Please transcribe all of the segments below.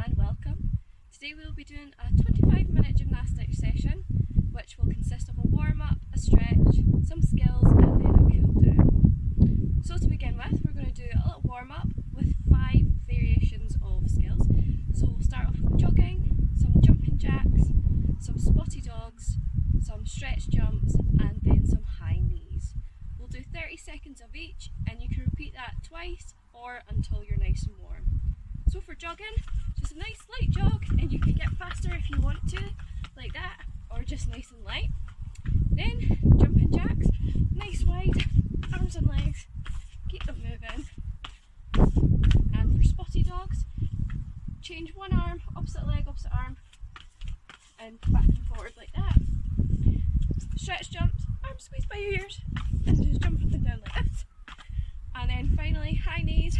and welcome. Today we will be doing a 25-minute gymnastics session which will consist of a warm-up, a stretch, some skills and then a cool down. So to begin with, we're going to do a little warm-up with 5 variations of skills. So we'll start off with jogging, some jumping jacks, some spotty dogs, some stretch jumps and then some high knees. We'll do 30 seconds of each and you can repeat that twice or until you're nice and warm. So for jogging, just a nice light jog, and you can get faster if you want to, like that, or just nice and light. Then jumping jacks, nice wide, arms and legs, keep them moving. And for spotty dogs, change one arm, opposite leg, opposite arm, and back and forward like that. Stretch jumps, arms squeezed by your ears, and just jump up and down like this. And then finally, high knees.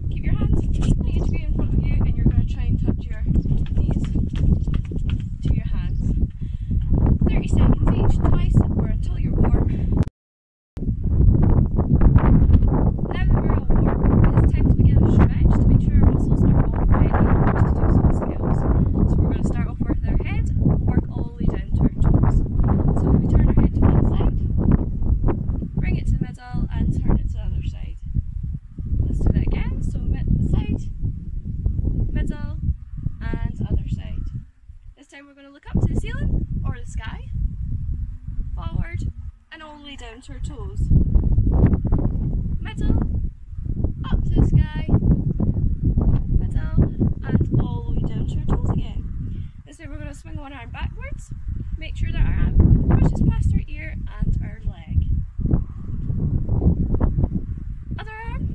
Keep your hands 90 degrees in front of you and you're going to try and touch your knees to your hands. 30 seconds each, twice, or until you're warm. Now that we're all warm, it's time to begin a stretch to make sure our muscles are all ready to do some skills. So we're going to start off with our head, work all the way down to our toes. So we turn our head to one side, bring it to the middle and turn it to the other side. Let's do that again. So side, middle, and other side. This time we're going to look up to the ceiling or the sky, forward, and all the way down to our toes. Middle, up to the sky, middle, and all the way down to our toes again. This time we're going to swing one arm backwards, make sure that our arm brushes past our ear and our leg. Other arm.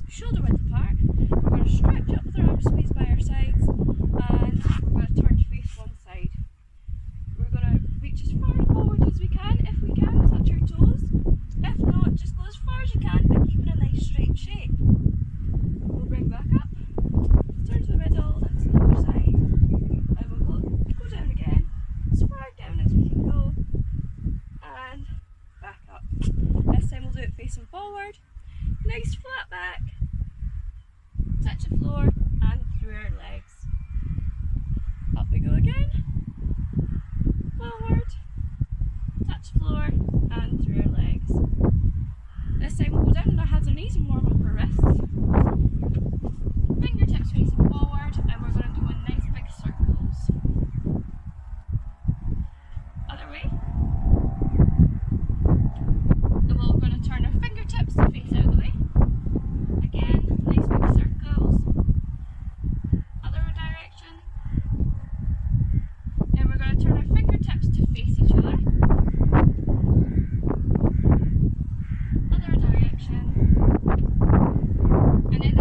Shoulder width apart. We're going to stretch up with our arms squeezed by our sides and we're going to turn to face one side. We're going to reach as far forward as we can. If we can, touch our toes. If not, just go as far as you can but keeping a nice straight shape. We'll bring back up, turn to the middle and to the other side. And we'll go down again, as far down as we can go and back up. This time we'll do it facing forward. Nice flat back. Touch the floor and through our legs. Up we go again. Forward, touch the floor and through our legs. This time we'll go down on our hands and knees and warm up our wrists. Fingertips facing forward and we're going to do a nice big circles. Other way. And we're going to turn our fingertips to face out of the way. Again, nice big circles. Other direction. And we're going to turn our fingertips to face each other. Other direction. And then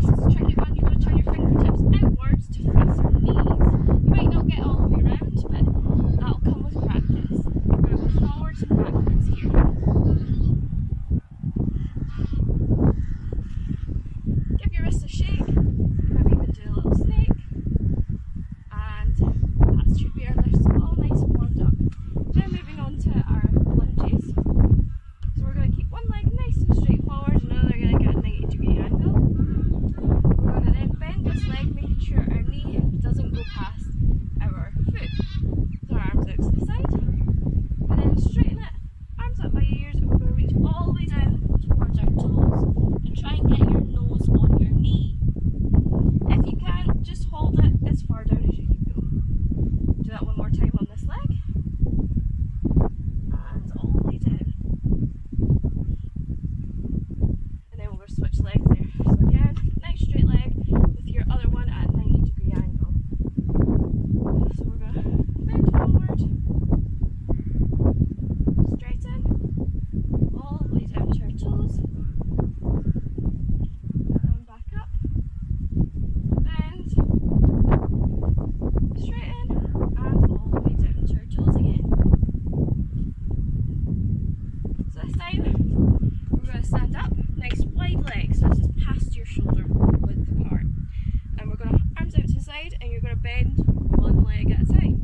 bend one leg at a time.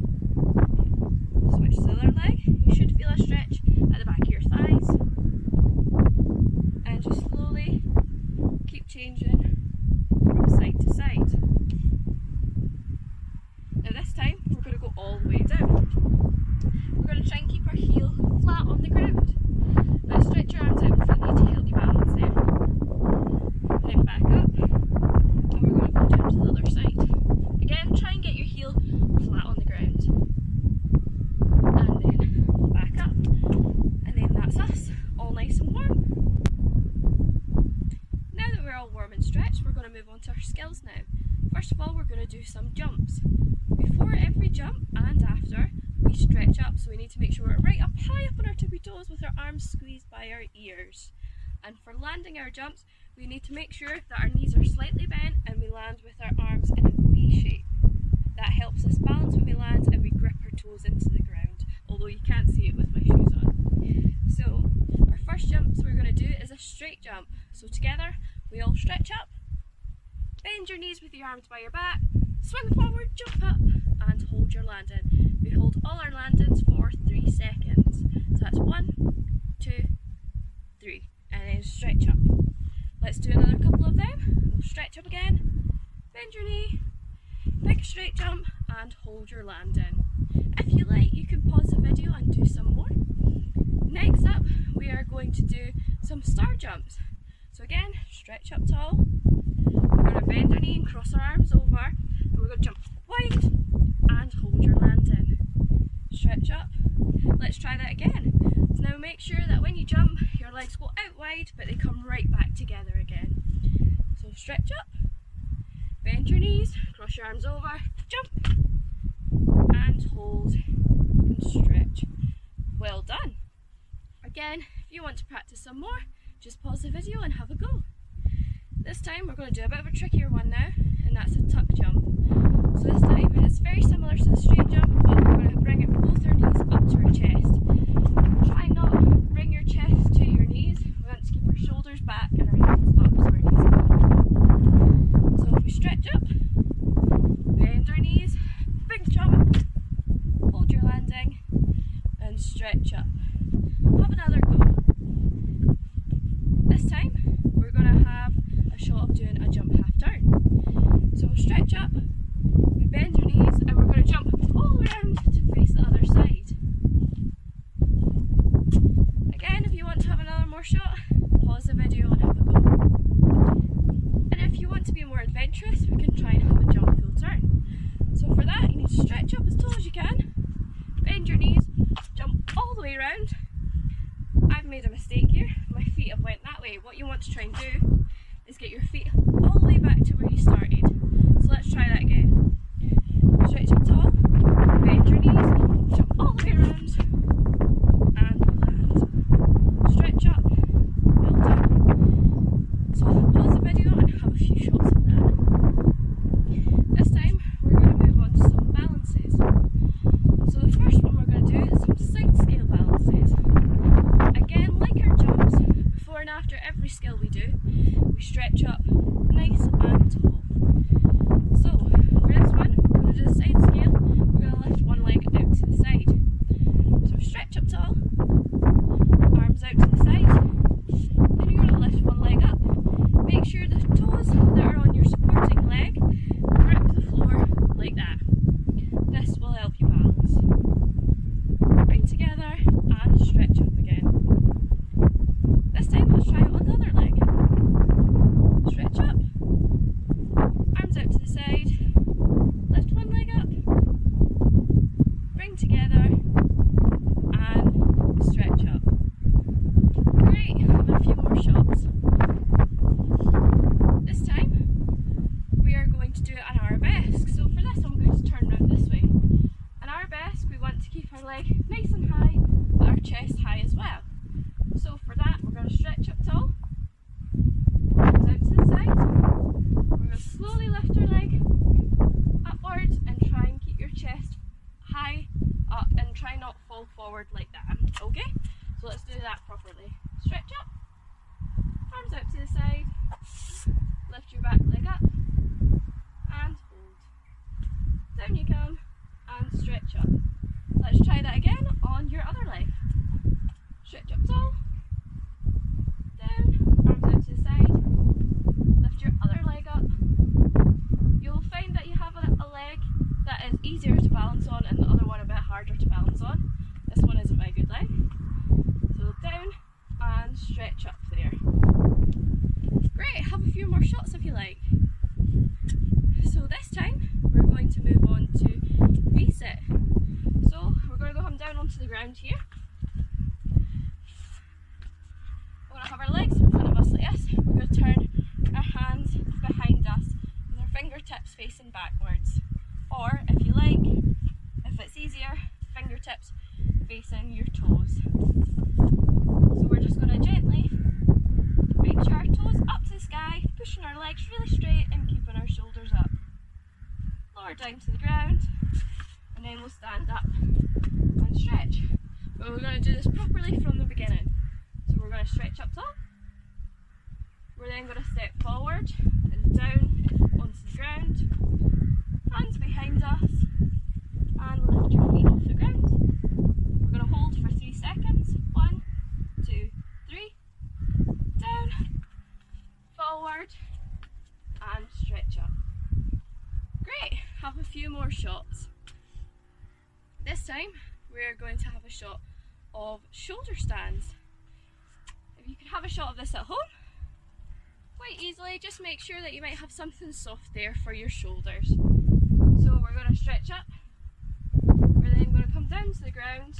Switch to the other leg. You should feel a stretch at the back of your thighs. And just slowly keep changing from side to side. Now this time we're going to go all the way down. We're going to try and keep our heel flat on the ground. Now stretch your arms out in front of you to help you balance there. Then back up, and we're going to go down to the other side. Again, try and get your heel flat on the ground. And then back up. And then that's us, all nice and warm. Now that we're all warm and stretched, we're going to move on to our skills now. First of all, we're going to do some jumps. Before every jump and after, we stretch up, so we need to make sure we're right up high up on our tippy toes with our arms squeezed by our ears. And for landing our jumps, we need to make sure that our knees are slightly bent and we land with our arms in a V shape. That helps us balance when we land and we grip our toes into the ground, although you can't see it with my shoes on. So, our first jumps we're going to do is a straight jump. So together, we all stretch up, bend your knees with your arms by your back, swing forward, jump up, and hold your landing. We hold all our landings for 3 seconds. So that's 1, 2, 3, and then stretch up. Let's do another couple of them. We'll stretch up again, bend your knee, take a straight jump, and hold your landing. If you like, you can pause the video and do some more. Next up, we are going to do some star jumps. So again, stretch up tall. We're going to bend our knee and cross our arms over, and we're going to jump wide and hold your landing. Stretch up. Let's try that again. So now make sure that when you jump, your legs go out wide, but they come right back together again. So stretch up, bend your knees, cross your arms over, jump, and hold and stretch. Well done. Again, if you want to practice some more, just pause the video and have a go. This time we're going to do a bit of a trickier one now, and that's a tuck jump. So this time it's very similar to the straight jump, but we're going to bring it both our knees up to our chest. Try not to bring your chest to your knees. We want to keep our shoulders back and our hands up so our knees are up. So if we stretch up, bend our knees, big jump, hold your landing, and stretch up. Have another go. This time we're going to have a shot of doing a jump half turn. So we'll stretch up, we bend your knees, and we're going to jump all around to face the other side. Again, if you want to have another more shot, pause the video and have a go. And if you want to be more adventurous, we can try and have a jump full turn. So for that, you need to stretch up as tall as you can, bend your knees, jump all the way around. I've made a mistake here, my feet have went that way. What you want to try and do is get your feet all the way back to where you started. So let's try that again. Stretch up tall, bend your knees, jump all the way around, and land. Stretch up, well done. So pause the video and have a few shots of that. This time we're going to move on to some balances. So the first one we're going to do is some side scale balances. Again, like our jumps, before and after every skill we do, we stretch up nice and tall. So for this one, we're going to do the side scale. We're going to lift one leg out to the side. So stretch up tall, arms out to the side. Then you're going to lift one leg up. Make sure the toes that are on your supporting leg grip the floor like that. This will help you balance. Bring together and stretch up again. This time let's try it on the other leg. Stretch up, arms out to the side, lift one leg up, bring together and stretch up. Great, have a few more shots. This time we are going to do an arabesque. So for this I'm going to turn around this way. An arabesque, we want to keep our leg nice and high, but our chest high as well. So for that we're going to stretch up tall, arms out to the side. We're going to slowly lift our leg upwards and try and keep your chest high up and try not to fall forward like that. Okay? So let's do that properly. Stretch up, arms out to the side, lift your back leg up and hold. is easier to balance on and the other one a bit harder to balance on. This one isn't my good leg. So down and stretch up there. Great, have a few more shots if you like. So this time we're going to move on to V-sit. So we're going to go down onto the ground here. We're going to have our legs in front of us like this. We're going to turn our hands behind us with our fingertips facing backwards. Or if you like, if it's easier, fingertips facing your toes. So we're just going to gently reach our toes up to the sky, pushing our legs really straight and keeping our shoulders up. Lower down to the ground, and then we'll stand up and stretch. But we're going to do this properly from the beginning. So we're going to stretch up top. We're then going to step forward and down onto the ground. Hands behind us, and lift your feet off the ground. We're going to hold for 3 seconds. 1, 2, 3. Down, forward, and stretch up. Great, have a few more shots. This time we're going to have a shot of shoulder stands. If you can have a shot of this at home, quite easily, just make sure that you might have something soft there for your shoulders. So we're going to stretch up, we're then going to come down to the ground.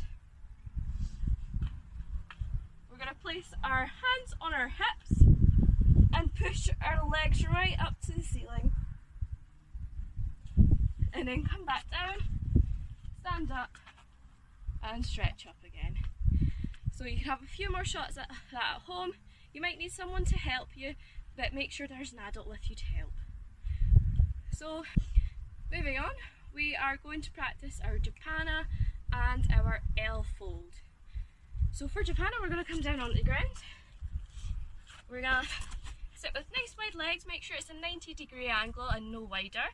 We're going to place our hands on our hips and push our legs right up to the ceiling. And then come back down, stand up and stretch up again. So you can have a few more shots at that at home. You might need someone to help you, but make sure there's an adult with you to help. So moving on, we are going to practice our Japana and our L fold. So for Japana, we're going to come down onto the ground. We're going to sit with nice wide legs, make sure it's a 90-degree angle and no wider.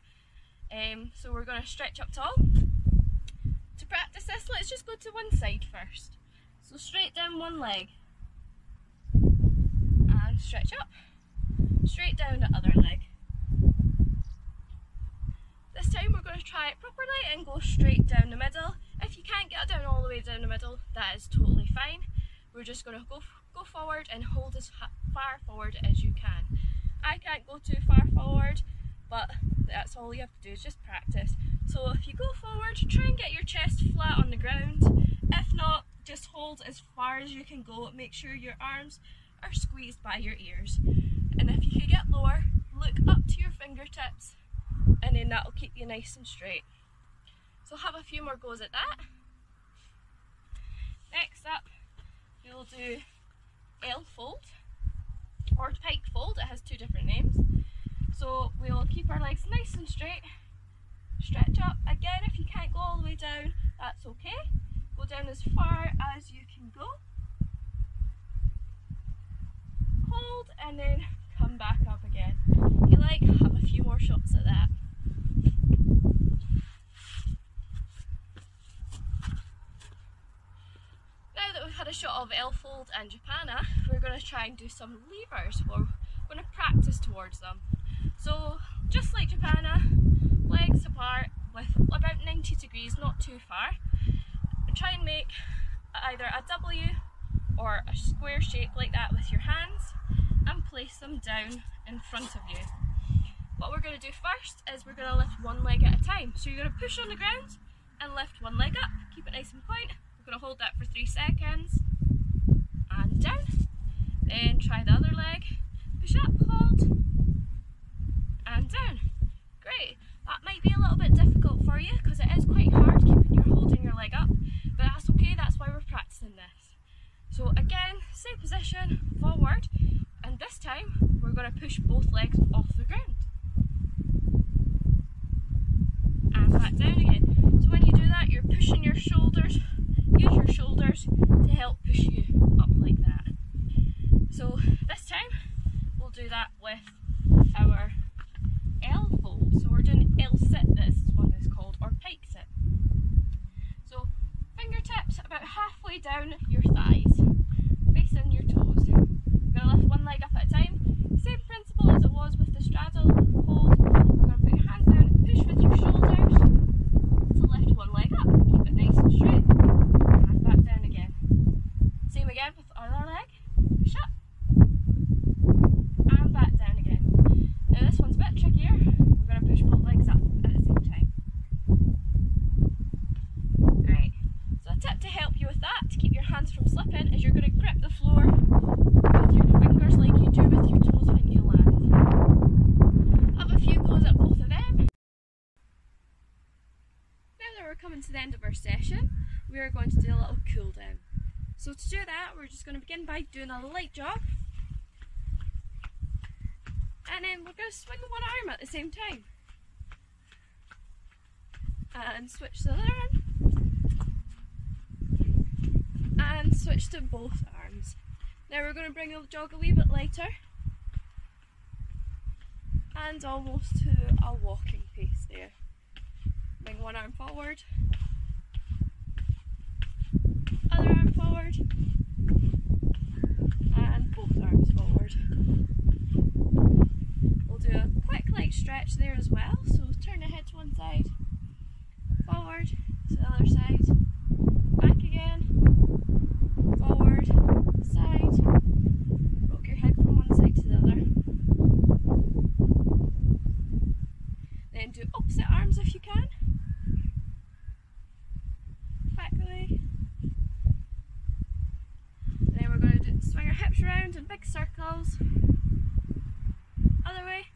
So we're going to stretch up tall. To practice this, let's just go to one side first. So straight down one leg. And stretch up. Straight down the other leg. This time we're going to try it properly and go straight down the middle. If you can't get it down all the way down the middle, that is totally fine. We're just going to go forward and hold as far forward as you can. I can't go too far forward, but that's all you have to do is just practice. So if you go forward, try and get your chest flat on the ground. If not, just hold as far as you can go. Make sure your arms are squeezed by your ears. And if you can get lower, look up to your fingertips, and then that'll keep you nice and straight. So have a few more goes at that. Next up, we'll do L fold or pike fold. It has 2 different names. So we'll keep our legs nice and straight, stretch up. Again, if you can't go all the way down, that's okay. Go down as far as you can go. Hold and then come back up again. If you like, have a few more shots at that. Now that we've had a shot of L fold and Japana, we're going to try and do some levers. We're going to practice towards them. So just like Japana, legs apart with about 90 degrees, not too far. Try and make either a W or a square shape like that with your hands and place them down in front of you. What we're going to do first is we're going to lift one leg at a time. So you're going to push on the ground and lift one leg up, keep it nice and point. We're going to hold that for 3 seconds and down. Then try the other leg, push up, hold and down. Great. That might be a little bit difficult for you because it is quite hard holding your leg up, but that's okay, that's why we're practicing this. So again, same position, forward, and this time we're going to push both legs off the ground. And back down again. So when you do that, you're pushing your shoulders, use your shoulders to help push you up like that. So this time, we'll do that with our L fold. So we're doing L sit, this one is called, or pike sit. So fingertips about halfway down your thighs, facing your toes. We're going to lift one leg up at a time. Same principle as it was with the straddle hold. We're going to put your hands down, push with your shoulders, gripping is you're going to grip the floor with your fingers like you do with your toes when you land. Have a few goes at both of them. Now that we're coming to the end of our session, we are going to do a little cool down. So to do that, we're just going to begin by doing a light jog, and then we're going to swing one arm at the same time and switch to the other arm and switch to both arms. Now we're going to bring the jog a wee bit lighter and almost to a walking pace there. Bring one arm forward, other arm forward, and both arms forward. We'll do a quick light stretch there as well, so turn the head to one side, forward, to the other side, back again, forward, side, rock your head from one side to the other. Then do opposite arms if you can. Back away. And then we're going to swing our hips around in big circles. Other way.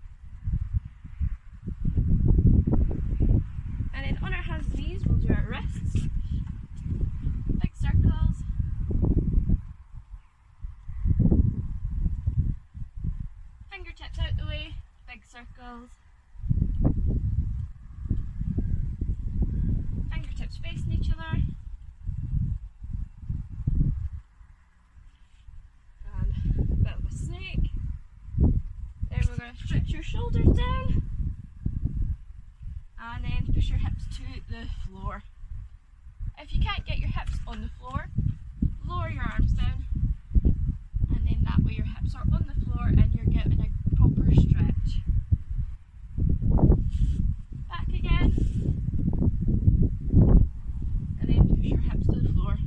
And then on our hands and knees we'll do our wrists. Big circles. Fingertips out the way. Big circles. Fingertips facing each other. And a bit of a snake. Then we're going to stretch your shoulders down. And then push your hips to the floor. If you can't get your hips on the floor, lower your arms down. And then that way your hips are on the floor and you're getting a proper stretch. Back again. And then push your hips to the floor.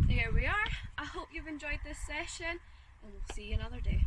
There we are. I hope you've enjoyed this session, and we'll see you another day.